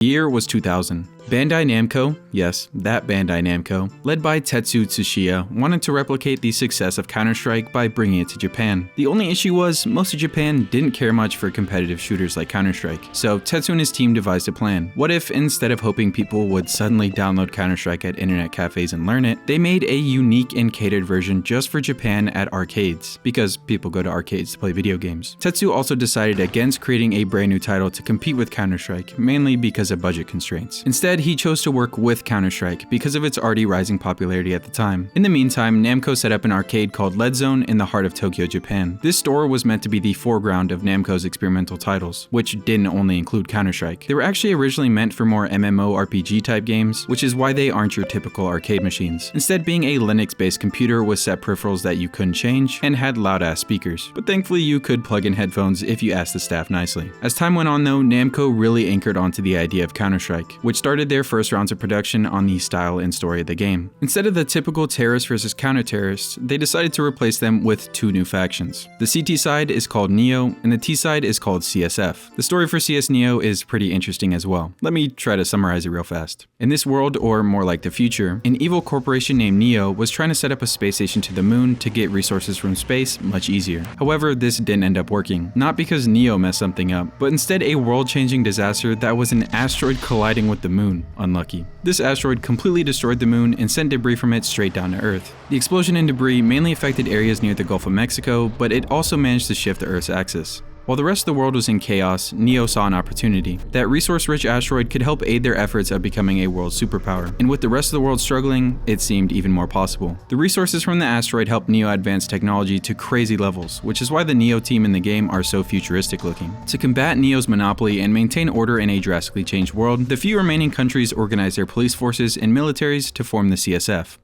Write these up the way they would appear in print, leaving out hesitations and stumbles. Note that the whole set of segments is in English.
The year was 2000. Bandai Namco, yes, that Bandai Namco, led by Tetsu Tsuchiya, wanted to replicate the success of Counter-Strike by bringing it to Japan. The only issue was, most of Japan didn't care much for competitive shooters like Counter-Strike, so Tetsu and his team devised a plan. What if, instead of hoping people would suddenly download Counter-Strike at internet cafes and learn it, they made a unique and catered version just for Japan at arcades, because people go to arcades to play video games. Tetsu also decided against creating a brand new title to compete with Counter-Strike, mainly because of budget constraints. Instead, he chose to work with Counter-Strike because of its already rising popularity at the time. In the meantime, Namco set up an arcade called Lead Zone in the heart of Tokyo, Japan. This store was meant to be the foreground of Namco's experimental titles, which didn't only include Counter-Strike. They were actually originally meant for more MMORPG type games, which is why they aren't your typical arcade machines. Instead, being a Linux-based computer with set peripherals that you couldn't change, and had loud-ass speakers. But thankfully, you could plug in headphones if you asked the staff nicely. As time went on though, Namco really anchored onto the idea of Counter-Strike, which started their first rounds of production on the style and story of the game. Instead of the typical terrorists versus counter-terrorists, they decided to replace them with two new factions. The CT side is called Neo, and the T side is called CSF. The story for CS Neo is pretty interesting as well. Let me try to summarize it real fast. In this world, or more like the future, an evil corporation named Neo was trying to set up a space station to the moon to get resources from space much easier. However, this didn't end up working. Not because Neo messed something up, but instead a world-changing disaster that was an asteroid colliding with the moon. Unlucky. This asteroid completely destroyed the moon and sent debris from it straight down to Earth. The explosion and debris mainly affected areas near the Gulf of Mexico, but it also managed to shift the Earth's axis. While the rest of the world was in chaos, Neo saw an opportunity. That resource-rich asteroid could help aid their efforts of becoming a world superpower. And with the rest of the world struggling, it seemed even more possible. The resources from the asteroid helped Neo advance technology to crazy levels, which is why the Neo team in the game are so futuristic looking. To combat Neo's monopoly and maintain order in a drastically changed world, the few remaining countries organized their police forces and militaries to form the CSF.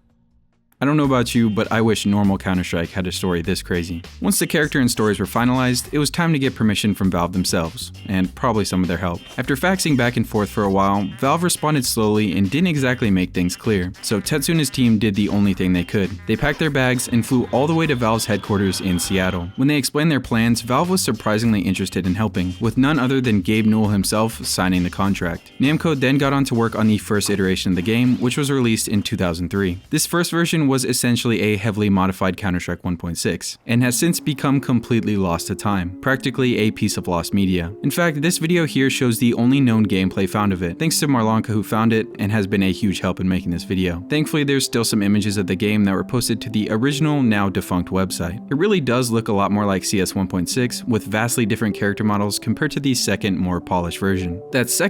I don't know about you, but I wish normal Counter-Strike had a story this crazy. Once the character and stories were finalized, it was time to get permission from Valve themselves, and probably some of their help. After faxing back and forth for a while, Valve responded slowly and didn't exactly make things clear, so Tetsu and his team did the only thing they could. They packed their bags and flew all the way to Valve's headquarters in Seattle. When they explained their plans, Valve was surprisingly interested in helping, with none other than Gabe Newell himself signing the contract. Namco then got on to work on the first iteration of the game, which was released in 2003. This first version was essentially a heavily modified Counter-Strike 1.6, and has since become completely lost to time, practically a piece of lost media. In fact, this video here shows the only known gameplay found of it, thanks to Marloncha who found it and has been a huge help in making this video. Thankfully, there's still some images of the game that were posted to the original, now defunct website. It really does look a lot more like CS 1.6, with vastly different character models compared to the second, more polished version. That second